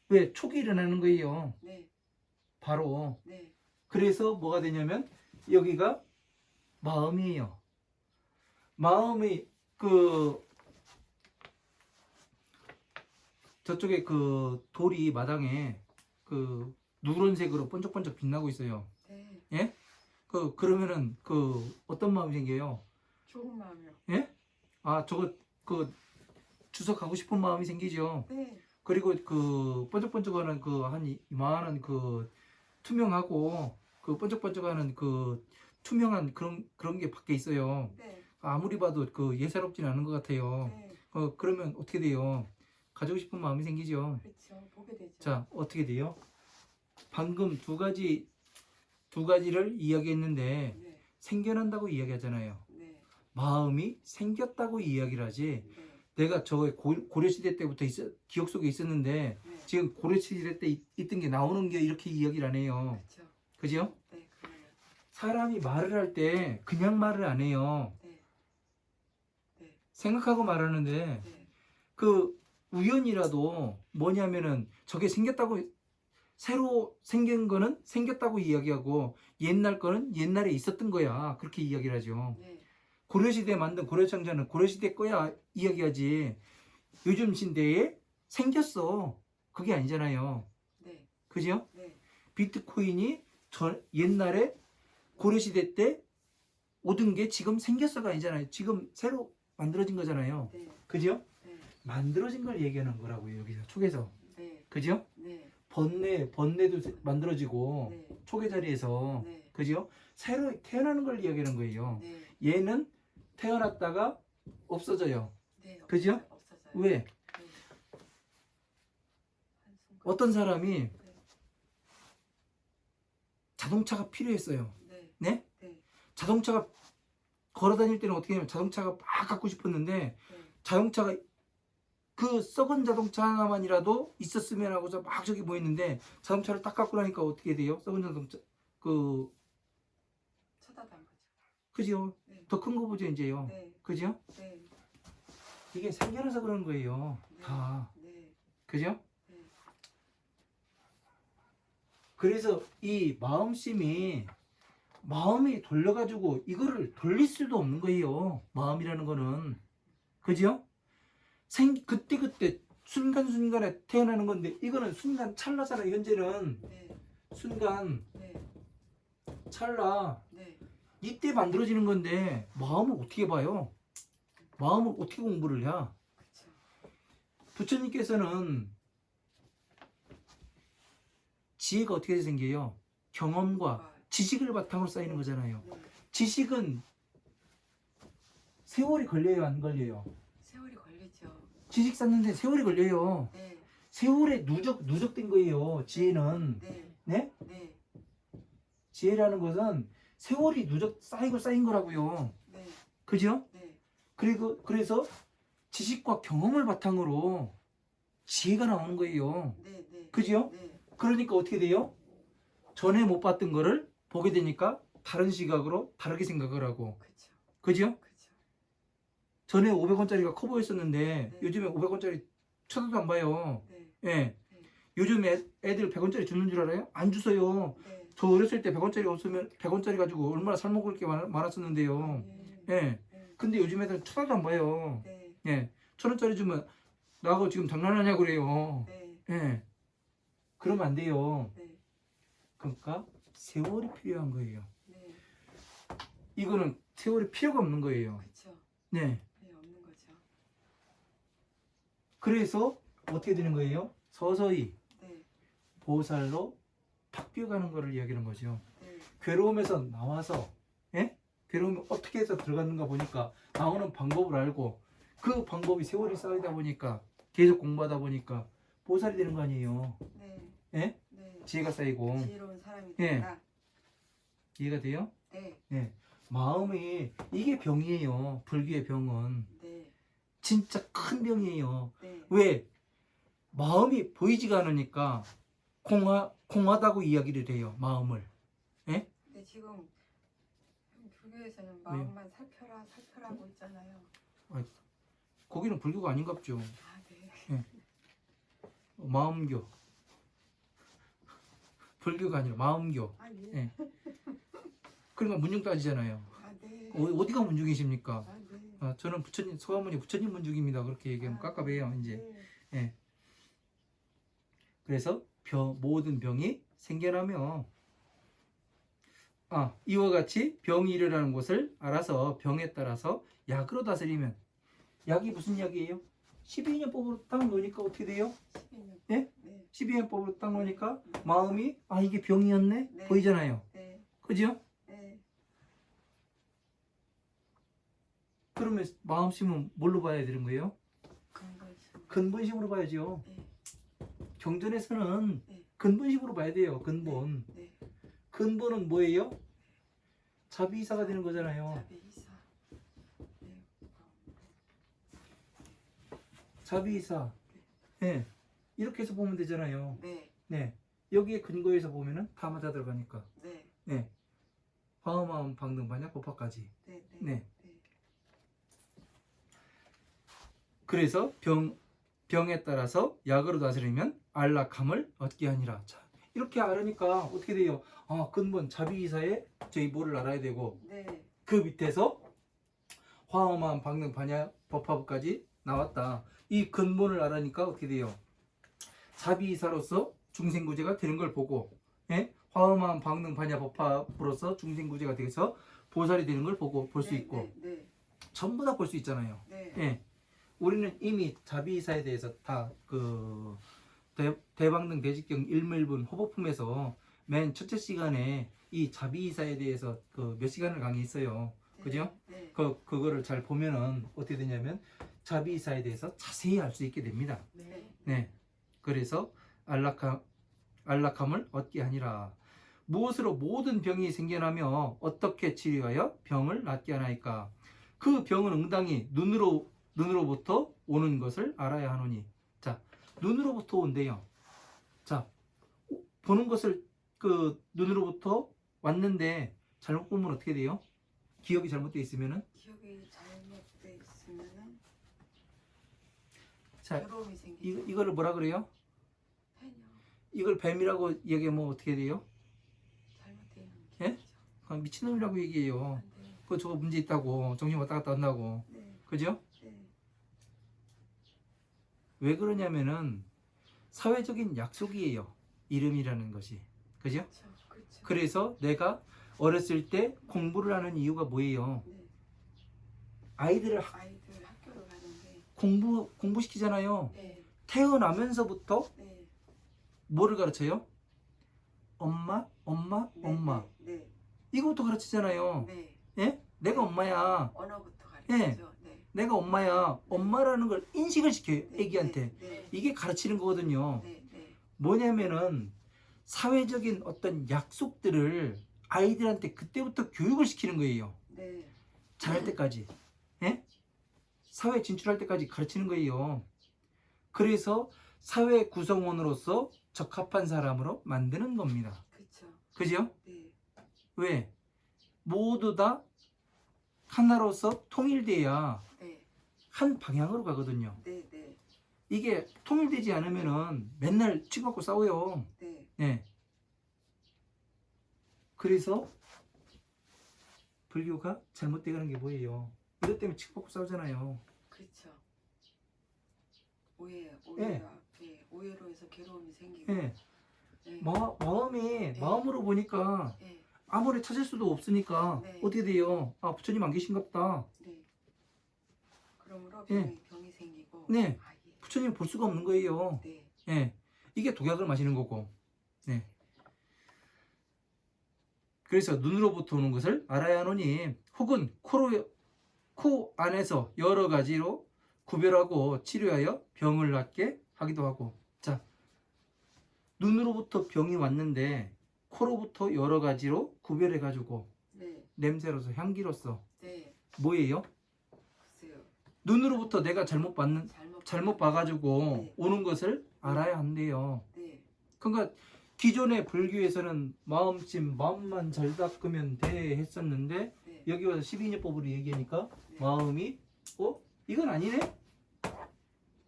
왜? 촉이 일어나는 거예요. 네. 바로. 네. 그래서 뭐가 되냐면 여기가 마음이에요. 마음이 그 저쪽에 그 돌이 마당에 그 누런색으로 번쩍번쩍 빛나고 있어요. 네. 예? 그러면은 그 어떤 마음이 생겨요? 좋은 마음이요. 예? 아, 저거 그 주워 가고 싶은 마음이 생기죠. 네. 그리고 그 번쩍번쩍하는 그 한 이만한 그 투명하고 그 번쩍번쩍하는 그 투명한 그런 게 밖에 있어요. 네. 아무리 봐도 그 예사롭진 않은 것 같아요. 네. 그러면 어떻게 돼요? 가지고 싶은 마음이 생기죠. 그렇죠. 보게 되죠. 자, 어떻게 돼요? 방금 두 가지를 이야기했는데 네. 생겨난다고 이야기하잖아요. 네. 마음이 생겼다고 이야기를 하지. 네. 내가 저거 고려시대 때부터 기억 속에 있었는데 네. 지금 고려시대 때 있던 게 나오는 게 이렇게 이야기를 안 해요. 그렇죠. 그죠? 네. 그래요. 사람이 말을 할 때 그냥 말을 안 해요. 네. 네. 생각하고 말하는데 네. 그 우연이라도 뭐냐면은 저게 생겼다고 새로 생긴 거는 생겼다고 이야기하고 옛날 거는 옛날에 있었던 거야. 그렇게 이야기를 하죠. 네. 고려시대에 만든 고려창자는 고려시대 거야 이야기하지. 요즘 시대에 생겼어. 그게 아니잖아요. 네. 그죠? 네. 비트코인이 옛날에 고려시대 때 오던 게 지금 생겼어가 아니잖아요. 지금 새로 만들어진 거잖아요. 네. 그죠? 네. 만들어진 걸 얘기하는 거라고요. 여기서 촉에서. 네. 그죠? 네. 번뇌도 만들어지고 네. 촉의 자리에서. 네. 그죠? 새로 태어나는 걸 이야기하는 거예요. 네. 얘는 태어났다가 없어져요. 네. 그죠? 없어져요. 왜? 네. 한순간. 어떤 사람이 네. 자동차가 필요했어요. 네. 네? 네. 자동차가 걸어 다닐 때는 어떻게 하냐면 자동차가 막 갖고 싶었는데 네. 자동차가 그 썩은 자동차 하나만이라도 있었으면 하고서 막 저기 뭐 있는데 자동차를 딱 갖고 나니까 어떻게 돼요? 썩은 자동차 쳐다단 거죠. 그죠? 네. 더 큰 거 보죠 이제요. 네. 그죠? 네. 이게 생겨나서 그런 거예요. 네. 다. 네. 그죠? 네. 그래서 이 마음이 돌려가지고 이거를 돌릴 수도 없는 거예요. 마음이라는 거는. 그죠? 그때 순간순간에 태어나는 건데 이거는 순간 찰나잖아요. 현재는 네. 순간 네. 찰나 네. 이때 만들어지는 건데 마음을 어떻게 봐요? 마음을 어떻게 공부를 해? 그렇죠. 부처님께서는 지혜가 어떻게 생겨요? 경험과 지식을 바탕으로 쌓이는 거잖아요. 네. 지식은 세월이 걸려요, 안 걸려요? 세월이 걸리죠. 지식 쌓는데 세월이 걸려요. 네. 세월에 누적된 거예요. 지혜는. 네. 네? 네. 지혜라는 것은 세월이 쌓인 거라고요. 네. 그죠? 네. 그래서 지식과 경험을 바탕으로 지혜가 나오는 거예요. 네. 네. 그죠? 네. 그러니까 어떻게 돼요? 전에 못 봤던 거를 보게 되니까 다른 시각으로 다르게 생각을 하고. 그렇죠. 그죠? 그렇죠. 전에 500원짜리가 커 보였었는데 네. 요즘에 500원짜리 쳐다도 안 봐요. 네. 예. 네. 요즘 애들 100원짜리 주는 줄 알아요? 안 주세요. 네. 저 어렸을 때 100원짜리 없으면 100원짜리 가지고 얼마나 살 먹을 게 많았었는데요. 네. 예. 네. 근데 요즘 애들은 쳐다도 안 봐요. 네. 예. 1,000원짜리 주면 나하고 지금 장난하냐고 그래요. 네. 예. 그러면 안 돼요. 네. 그러니까 세월이 필요한 거예요. 네. 이거는 세월이 필요가 없는 거예요. 그렇죠. 네. 네. 없는 거죠. 그래서 어떻게 되는 거예요? 서서히 네. 보살로 바뀌어가는 거를 이야기하는 거죠. 네. 괴로움에서 나와서, 예? 괴로움이 어떻게 해서 들어갔는가 보니까 나오는 방법을 알고 그 방법이 세월이 쌓이다 보니까 계속 공부하다 보니까 보살이 되는 거 아니에요. 네. 예? 네. 지혜가 쌓이고. 지혜로운 사람이 예. 된다. 이해가 돼요? 네. 예. 마음이 이게 병이에요. 불교의 병은 네. 진짜 큰 병이에요. 네. 왜? 마음이 보이지가 않으니까 공하다고 이야기를 해요. 마음을. 예? 근데 지금 불교에서는 마음만 살펴라 하고 있잖아요. 거기는 불교가 아닌갑죠. 아, 네. 마음교. 불교가 아니라 마음교. 아, 예. 예. 그러니까 문중 따지잖아요. 아, 네. 어디가 문중이십니까? 아, 네. 저는 부처님 소가모니 부처님 문중입니다. 그렇게 얘기하면 깝깝해요. 이제. 네. 그래서 모든 병이 생겨나며 이와 같이 병이 일어나는 곳을 알아서 병에 따라서 약으로 다스리면 약이 무슨 약이에요? 12인연법으로 딱 놓으니까 어떻게 돼요? 12년. 예? 네. 12인연법으로 딱 놓으니까 마음이 아 이게 병이었네? 네. 보이잖아요. 네. 그죠? 네. 그러면 마음심은 뭘로 봐야 되는 거예요? 근본심. 근본심으로 봐야죠. 네. 경전에서는 네. 근본심으로 봐야 돼요. 근본. 네. 근본은 뭐예요? 자비이사가 되는 거잖아요. 자비이사. 네. 자비이사. 네. 이렇게 해서 보면 되잖아요. 네. 네. 여기에 근거에서 보면은 다 맞아 들어가니까. 네. 네. 화엄하음 방등 반약 법화까지. 네. 네. 그래서 병에 따라서 약으로 다스리면 안락함을 얻게 하니라. 자, 이렇게 알으니까 어떻게 돼요? 아, 근본 자비이사에 저희 뭐를 알아야 되고 네. 그 밑에서 화엄하음 방등 반약 법화까지 나왔다. 이 근본을 알으니까 어떻게 돼요? 자비이사로서 중생구제가 되는 걸 보고, 예? 화엄하음 방능 반야 법화로서 중생구제가 돼서 보살이 되는 걸 보고 볼 수 네. 있고, 네. 전부 다 볼 수 있잖아요. 네. 예. 우리는 이미 자비이사에 대해서 다 그 대방등 대직경 일밀분 호보품에서 맨 첫째 시간에 이 자비이사에 대해서 그 몇 시간을 강의했어요. 그죠? 네. 그거를 잘 보면은 어떻게 되냐면 자비이사에 대해서 자세히 알 수 있게 됩니다. 네. 네. 그래서 안락함을 얻게 하니라. 무엇으로 모든 병이 생겨나며 어떻게 치료하여 병을 낫게 하나이까? 그 병은 응당히 눈으로부터 오는 것을 알아야 하노니. 자, 눈으로부터 온대요. 자, 보는 것을 그 눈으로부터 왔는데 잘못 보면 어떻게 돼요? 기억이 잘못되어 있으면은 기억이 잘못돼 있으면은 자, 괴로움이 생기죠. 이거를 뭐라 그래요? 팬이요. 이걸 뱀이라고 얘기하면 어떻게 돼요? 잘못돼 있는 예? 기억이죠. 그냥 미친놈이라고 얘기해요. 안 돼요. 그거 저거 문제 있다고 정신 왔다 갔다 한다고. 네. 그죠? 네. 왜 그러냐면은 사회적인 약속이에요. 이름이라는 것이. 그죠? 그렇죠. 그렇죠. 그래서 내가 어렸을 때 공부를 하는 이유가 뭐예요? 네. 아이들 아이들 학교를 가는데 공부시키잖아요. 네. 태어나면서부터 네. 뭐를 가르쳐요? 엄마, 엄마, 네. 엄마. 네. 이거부터 가르치잖아요. 네. 예? 내가 엄마야. 언어부터 가르치죠. 네. 내가 엄마야. 엄마라는 걸 인식을 시켜요. 네. 애기한테. 네. 이게 가르치는 거거든요. 네. 네. 뭐냐면은 사회적인 어떤 약속들을 아이들한테 그때부터 교육을 시키는 거예요. 네. 잘할 때까지. 예? 사회 진출할 때까지 가르치는 거예요. 그래서 사회 구성원으로서 적합한 사람으로 만드는 겁니다. 그렇죠. 그죠? 네. 왜? 모두 다 하나로서 통일돼야 네. 한 방향으로 가거든요. 네. 네. 이게 통일되지 않으면은 맨날 치고받고 싸워요. 네. 네. 그래서 불교가 잘못되는 게 뭐예요? 이것 때문에 치고받고 싸우잖아요. 그렇죠. 오해가 예. 오해로 해서 괴로움이 생기고. 예. 네. 마음이 마음으로 보니까 네. 아무리 찾을 수도 없으니까 네. 어떻게 돼요? 아, 부처님 안 계신갑다. 네. 그러므로 예. 병이 생기고. 네. 아, 예. 부처님 볼 수가 없는 거예요. 네. 예. 이게 독약을 마시는 거고. 네. 그래서 눈으로부터 오는 것을 알아야 하노니 혹은 코 안에서 여러 가지로 구별하고 치료하여 병을 낫게 하기도 하고. 자, 눈으로부터 병이 왔는데 코로부터 여러 가지로 구별해 가지고 네. 냄새로서 향기로서 네. 뭐예요? 글쎄요. 눈으로부터 내가 잘못 봐가지고 네. 오는 것을 알아야 한대요. 네. 그러니까 기존의 불교에서는 마음만 잘 닦으면 돼 했었는데 네. 여기 와서 12인연법으로 얘기하니까 네. 마음이 이건 아니네?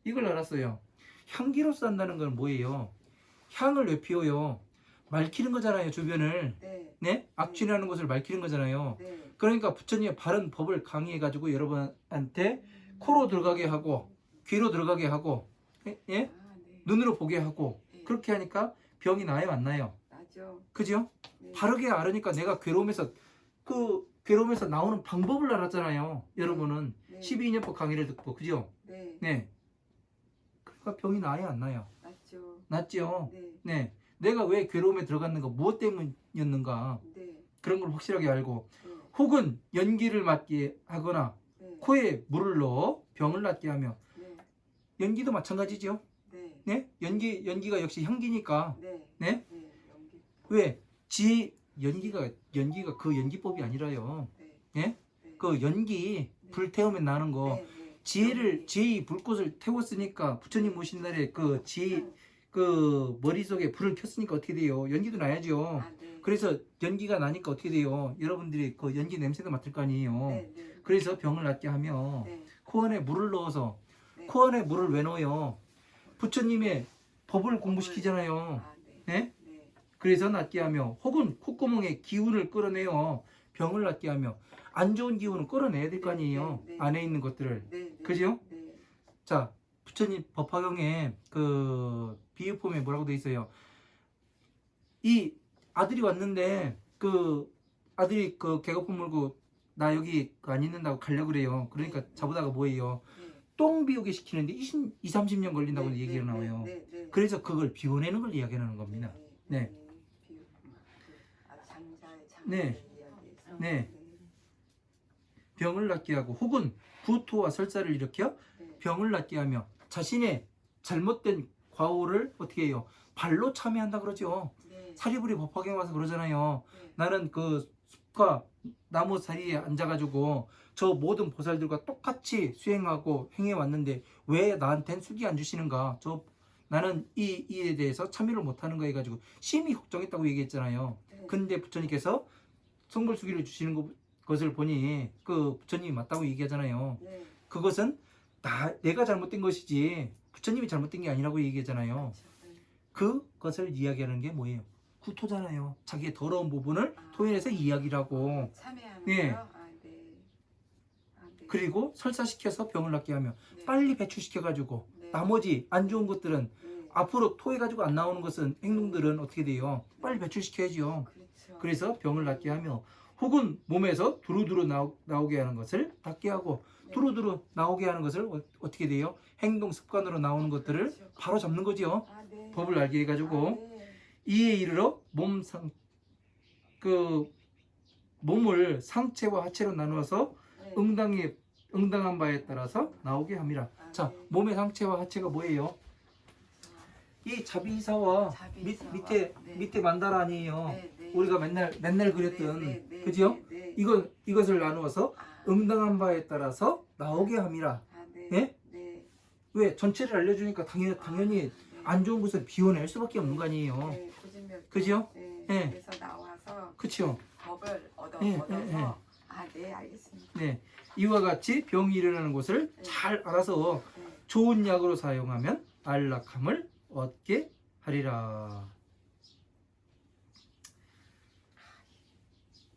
이걸 알았어요. 향기로서 한다는 건 뭐예요? 향을 왜 피워요? 맑히는 거잖아요, 주변을. 네. 네? 악취나는 것을 맑히는 거잖아요. 네. 그러니까 부처님의 바른 법을 강의해가지고 여러분한테 코로 들어가게 하고 귀로 들어가게 하고 예? 아, 네. 눈으로 보게 하고 네. 그렇게 하니까 병이 나요, 안 나요? 나죠. 그죠? 네. 바르게 알으니까 내가 괴로움에서 나오는 방법을 알았잖아요. 여러분은 네. 12인연법 강의를 듣고 그죠? 네. 네. 병이 나아요, 안 나요? 맞죠. 낫죠. 네. 네. 내가 왜 괴로움에 들어갔는가, 무엇 때문이었는가, 네. 그런 걸 확실하게 알고, 네. 혹은 연기를 맡게 하거나 네. 코에 물을 넣어 병을 낫게 하며, 네. 연기도 마찬가지죠. 네. 네? 연기가 역시 향기니까. 네. 네? 네. 연기. 왜? 연기가 그 연기법이 아니라요. 네. 예? 네. 그 연기, 불 태우면 나는 거, 네. 네. 지혜의 불꽃을 태웠으니까, 부처님 오신 날에 그 머릿속에 불을 켰으니까 어떻게 돼요? 연기도 나야죠. 아, 네. 그래서 연기가 나니까 어떻게 돼요? 여러분들이 그 연기 냄새도 맡을 거 아니에요. 네. 네. 그래서 병을 낫게 하며, 네. 코 안에 물을 넣어서, 네. 코 안에 물을 왜 넣어요? 부처님의 법을 공부시키잖아요. 아, 네. 네? 네. 그래서 낫게 하며, 혹은 콧구멍에 기운을 끌어내어 병을 낫게 하며, 안 좋은 기운을 끌어내야 될 거 아니에요. 네, 네. 안에 있는 것들을. 네. 네. 그죠? 네. 자, 부처님 법화경에 그 비유폼에 뭐라고 돼 있어요? 이 아들이 왔는데 그 아들이 그 개거품 물고 나 여기 안 있는다고 가려고 그래요. 그러니까 네. 잡으다가 뭐예요? 네. 똥 비우게 시키는데 30년 걸린다고 네. 얘기가 네. 나와요. 네. 네. 그래서 그걸 비워내는 걸 이야기하는 겁니다. 네. 비유. 아, 장자의 네. 이야기에서. 네. 병을 낫게 하고, 혹은 구토와 설사를 일으켜 네. 병을 낫게 하며, 자신의 잘못된 과오를 어떻게 해요? 발로 참회한다 그러죠. 네. 사리부리 법화경에 와서 그러잖아요. 네. 나는 그 숲과 나무 사이에 앉아가지고 저 모든 보살들과 똑같이 수행하고 행해 왔는데 왜 나한텐 수기 안 주시는가? 나는 이에 대해서 참여를 못하는 거 해가지고 심히 걱정했다고 얘기했잖아요. 네. 근데 부처님께서 성불수기를 주시는 것을 보니 그 부처님이 맞다고 얘기하잖아요. 네. 그것은 내가 잘못된 것이지 부처님이 잘못된 게 아니라고 얘기하잖아요. 그렇죠. 네. 그것을 이야기하는 게 뭐예요? 구토잖아요. 자기의 더러운 부분을 아. 토해내서 이야기라고. 참여하는 네. 거요? 아, 네. 아, 네. 그리고 설사시켜서 병을 낫게 하며 네. 빨리 배출시켜가지고 네. 나머지 안 좋은 것들은 네. 앞으로 토해가지고 안 나오는 것은 행동들은 어떻게 돼요? 빨리 배출시켜야죠. 그렇죠. 그래서 병을 낫게 하며, 혹은 몸에서 두루두루 나오게 하는 것을 낫게 하고, 네. 두루두루 나오게 하는 것을 어떻게 돼요? 행동 습관으로 나오는 것들을 그렇죠. 바로 잡는 거죠. 아, 네. 법을 알게 해가지고 아, 네. 이에 이르러 몸을 상체와 하체로 나누어서 네. 응당한 바에 따라서 나오게 함이라. 아, 자, 네. 몸의 상체와 하체가 뭐예요? 이 자비사와 자비사와, 밑에 만다라 아니에요. 네, 네. 우리가 맨날 그랬던, 네, 네, 그죠? 네, 네. 이것을 나누어서 아, 응당한 바에 따라서 나오게 함이라. 아, 네. 예? 네. 왜? 전체를 알려주니까 당연히 네. 안 좋은 것을 비워낼 수밖에 없는 거 아니에요. 네, 고진멸. 그죠? 네. 네. 그래서 나와서 그쵸? 법을 네, 얻어서 네, 네. 아, 네, 알겠습니다. 네. 이와 같이 병이 일어나는 곳을 네. 잘 알아서 네. 좋은 약으로 사용하면 안락함을 얻게 하리라.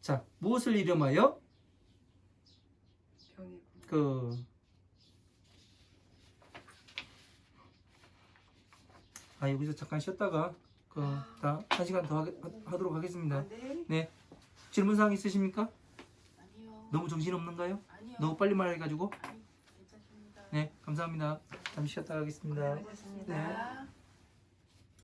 자, 무엇을 이름하여 병이구나. 여기서 잠깐 쉬었다가 다 1시간 더 하도록 하겠습니다. 아, 네. 네. 질문사항 있으십니까? 아니요. 너무 정신없는가요? 아니요. 너무 빨리 말해가지고. 아니, 괜찮습니다. 네, 감사합니다. 잠시 쉬었다 가겠습니다. 고생하셨습니다. 네. 네.